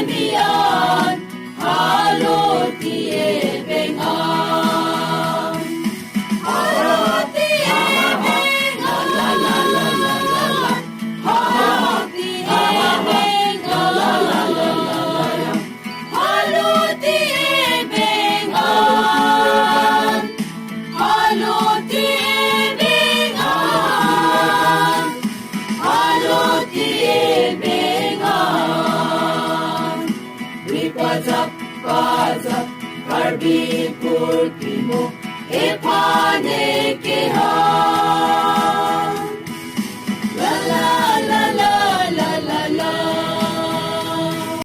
mian haloti e bengan haloti e bengan la la la la la la haloti e bengan la la la la la haloti e bengan haloti e bengan haloti e bengan ripazap pazap karbi purtimo e pane ke ha